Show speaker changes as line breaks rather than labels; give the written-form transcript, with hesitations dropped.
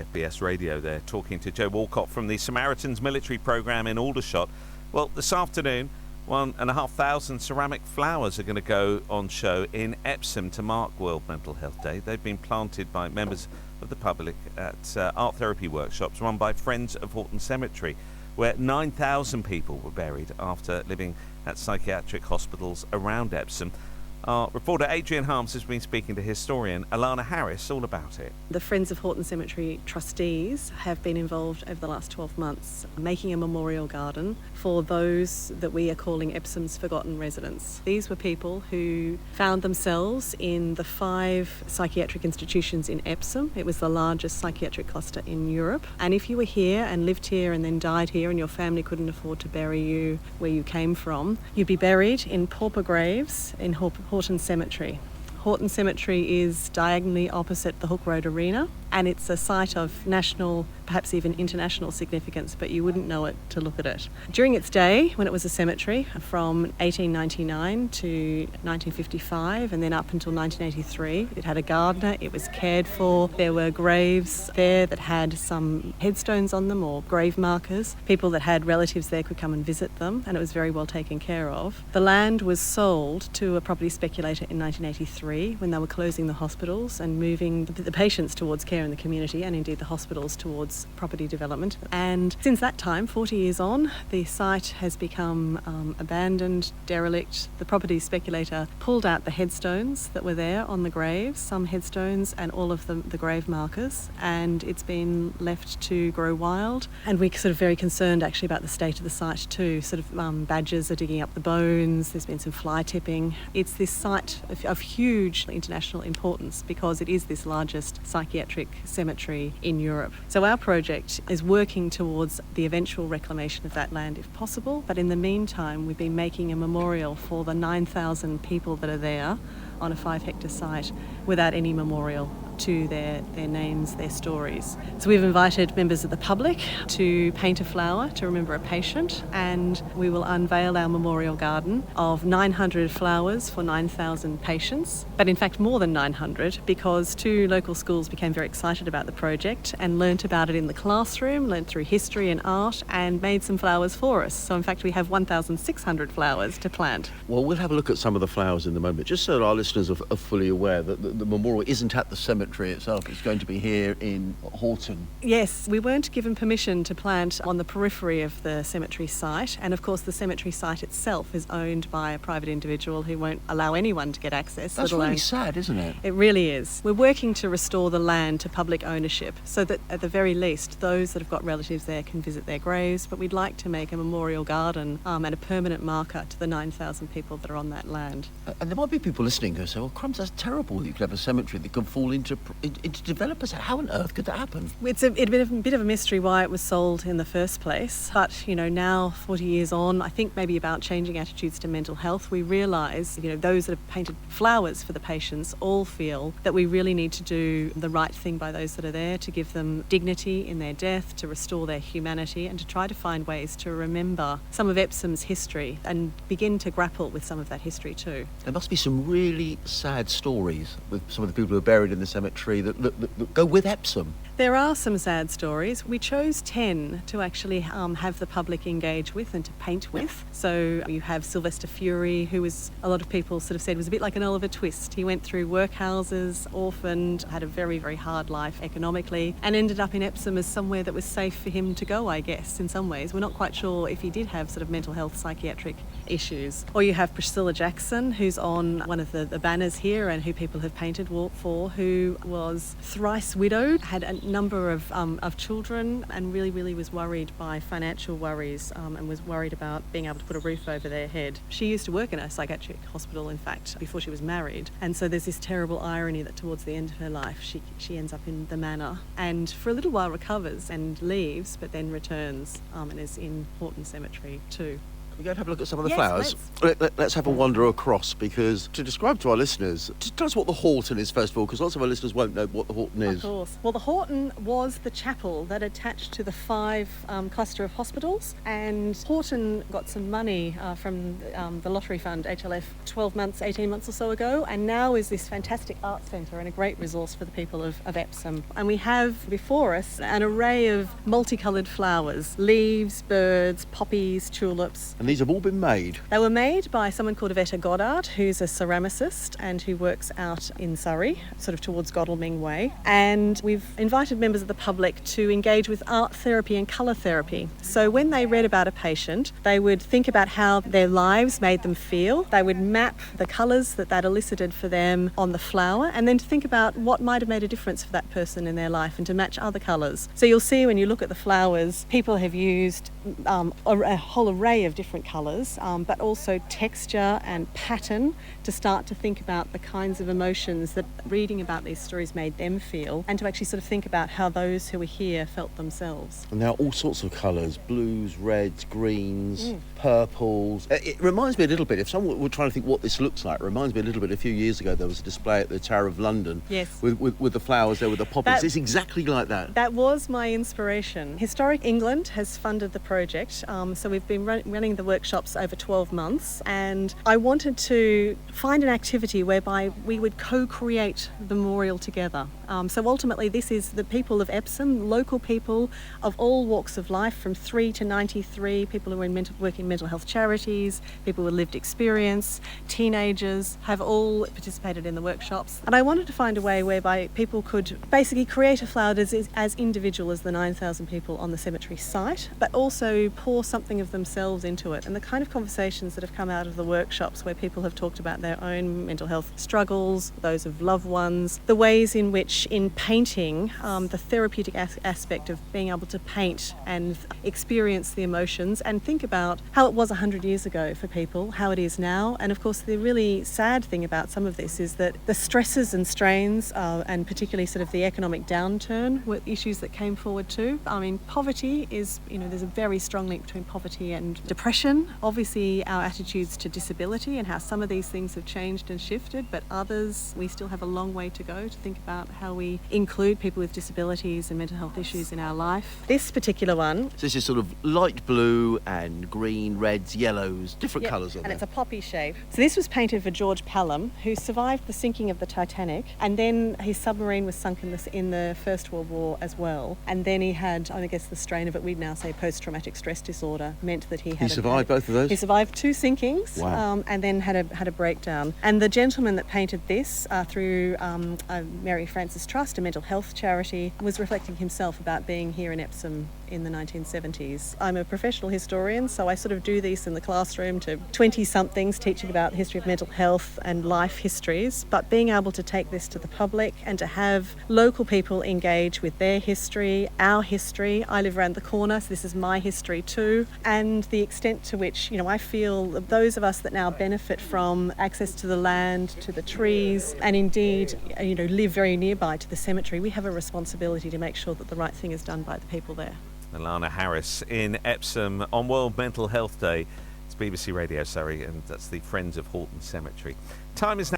FBS Radio there, talking to Joe Walcott from the Samaritans military programme in Aldershot. Well, this afternoon, 1,500 ceramic flowers are going to go on show in Epsom to mark World Mental Health Day. They've been planted by members of the public at art therapy workshops run by Friends of Horton Cemetery, where 9,000 people were buried after living at psychiatric hospitals around Epsom. Our reporter Adrian Harms has been speaking to historian Alana Harris all about it.
The Friends of Horton Cemetery trustees have been involved over the last 12 months making a memorial garden for those that we are calling Epsom's forgotten residents. These were people who found themselves in the 5 psychiatric institutions in Epsom. It was the largest psychiatric cluster in Europe. And if you were here and lived here and then died here and your family couldn't afford to bury you where you came from, you'd be buried in pauper graves in Horton Cemetery. Horton Cemetery is diagonally opposite the Hook Road Arena, and it's a site of national, perhaps even international significance, but you wouldn't know it to look at it. During its day, when it was a cemetery, from 1899 to 1955, and then up until 1983, it had a gardener, it was cared for. There were graves there that had some headstones on them or grave markers. People that had relatives there could come and visit them, and it was very well taken care of. The land was sold to a property speculator in 1983 when they were closing the hospitals and moving the patients towards care in the community, and indeed the hospitals towards property development. And since that time, 40 years on, the site has become abandoned, derelict. The property speculator pulled out the headstones that were there on the graves, some headstones and all of the grave markers, and it's been left to grow wild. And we're sort of very concerned actually about the state of the site too. Sort of badgers are digging up the bones, there's been some fly tipping. It's this site of huge international importance because it is this largest psychiatric cemetery in Europe. So our project is working towards the eventual reclamation of that land if possible, but in the meantime we've been making a memorial for the 9,000 people that are there on a 5-hectare site without any memorial to their names, their stories. So we've invited members of the public to paint a flower to remember a patient, and we will unveil our memorial garden of 900 flowers for 9,000 patients, but in fact more than 900 because 2 local schools became very excited about the project and learnt about it in the classroom, learnt through history and art, and made some flowers for us. So in fact we have 1,600 flowers to plant.
Well, we'll have a look at some of the flowers in a moment, just so our listeners are fully aware that the memorial isn't at the cemetery itself. It's going to be here in Horton.
Yes, we weren't given permission to plant on the periphery of the cemetery site, and of course the cemetery site itself is owned by a private individual who won't allow anyone to get access.
That's really sad, isn't it?
It really is. We're working to restore the land to public ownership so that at the very least those that have got relatives there can visit their graves, but we'd like to make a memorial garden and a permanent marker to the 9,000 people that are on that land.
And there might be people listening who say, well, crumbs, that's terrible. You could have a cemetery that can fall into developers. How on earth could that happen?
It's a bit of a mystery why it was sold in the first place. But, now 40 years on, I think maybe about changing attitudes to mental health, we realise, those that have painted flowers for the patients all feel that we really need to do the right thing by those that are there, to give them dignity in their death, to restore their humanity, and to try to find ways to remember some of Epsom's history and begin to grapple with some of that history too.
There must be some really sad stories with some of the people who are buried in the cemetery that go with Epsom.
There are some sad stories. We chose 10 to actually have the public engage with and to paint with. So you have Sylvester Fury, who was, a lot of people sort of said, was a bit like an Oliver Twist. He went through workhouses, orphaned, had a very, very hard life economically, and ended up in Epsom as somewhere that was safe for him to go, I guess, in some ways. We're not quite sure if he did have sort of mental health, psychiatric issues. Or you have Priscilla Jackson, who's on one of the banners here and who people have painted for, who was thrice widowed, had a number of children, and really was worried by financial worries and was worried about being able to put a roof over their head. She used to work in a psychiatric hospital, in fact, before she was married, and so there's this terrible irony that towards the end of her life she ends up in the manor and for a little while recovers and leaves, but then returns and is in Horton Cemetery too.
We're going to have a look at some of the
Yes,
flowers. Let's have a wander across, because to describe to our listeners, tell us what the Horton is first of all, because lots of our listeners won't know what the Horton is.
Of course. Well, the Horton was the chapel that attached to the 5 cluster of hospitals, and Horton got some money from the lottery fund, HLF, 12 months, 18 months or so ago, and now is this fantastic art centre and a great resource for the people of Epsom. And we have before us an array of multicoloured flowers, leaves, birds, poppies, tulips.
And these have all been made.
They were made by someone called Yvette Goddard, who's a ceramicist and who works out in Surrey, sort of towards Godalming Way. And we've invited members of the public to engage with art therapy and colour therapy. So when they read about a patient, they would think about how their lives made them feel. They would map the colours that elicited for them on the flower, and then to think about what might have made a difference for that person in their life and to match other colours. So you'll see when you look at the flowers, people have used a whole array of different colours, but also texture and pattern to start to think about the kinds of emotions that reading about these stories made them feel, and to actually sort of think about how those who were here felt themselves.
And there are all sorts of colours, blues, reds, greens, purples. It reminds me a little bit, if someone were trying to think what this looks like, it reminds me a little bit, a few years ago there was a display at the Tower of London.
Yes.
With the flowers there, with the poppies. It's exactly like that.
That was my inspiration. Historic England has funded the project, so we've been running the workshops over 12 months, and I wanted to find an activity whereby we would co-create the memorial together. So ultimately this is the people of Epsom, local people of all walks of life, from 3 to 93, people who are working in mental health charities, people with lived experience, teenagers, have all participated in the workshops. And I wanted to find a way whereby people could basically create a flower that is as individual as the 9,000 people on the cemetery site, but also pour something of themselves into it. And the kind of conversations that have come out of the workshops where people have talked about their own mental health struggles, those of loved ones, the ways in which in painting, the therapeutic aspect of being able to paint and experience the emotions and think about how it was 100 years ago for people, how it is now. And of course the really sad thing about some of this is that the stresses and strains, and particularly sort of the economic downturn, were issues that came forward too. I mean, poverty is, there's a very strong link between poverty and depression. Obviously our attitudes to disability and how some of these things have changed and shifted, but others, we still have a long way to go to think about how we include people with disabilities and mental health issues in our life. This particular one...
So this is sort of light blue and green, reds, yellows, different colours on
and
there.
it's a poppy shape. So this was painted for George Pelham, who survived the sinking of the Titanic, and then his submarine was sunk in the First World War as well. And then he had, I guess the strain of it, we'd now say post-traumatic stress disorder, meant that he
survived both of those?
He survived 2 sinkings.
Wow.
And then had a breakdown. And the gentleman that painted this through Mary Frances Trust, a mental health charity, was reflecting himself about being here in Epsom in the 1970s. I'm a professional historian, so I sort of do these in the classroom to 20-somethings, teaching about the history of mental health and life histories, but being able to take this to the public and to have local people engage with their history, our history. I live around the corner, so this is my history too, and the extent to which, I feel that those of us that now benefit from access to the land, to the trees, and indeed, live very nearby to the cemetery, we have a responsibility to make sure that the right thing is done by the people there.
Alana Harris in Epsom on World Mental Health Day. It's BBC Radio Surrey, and that's the Friends of Horton Cemetery. Time is now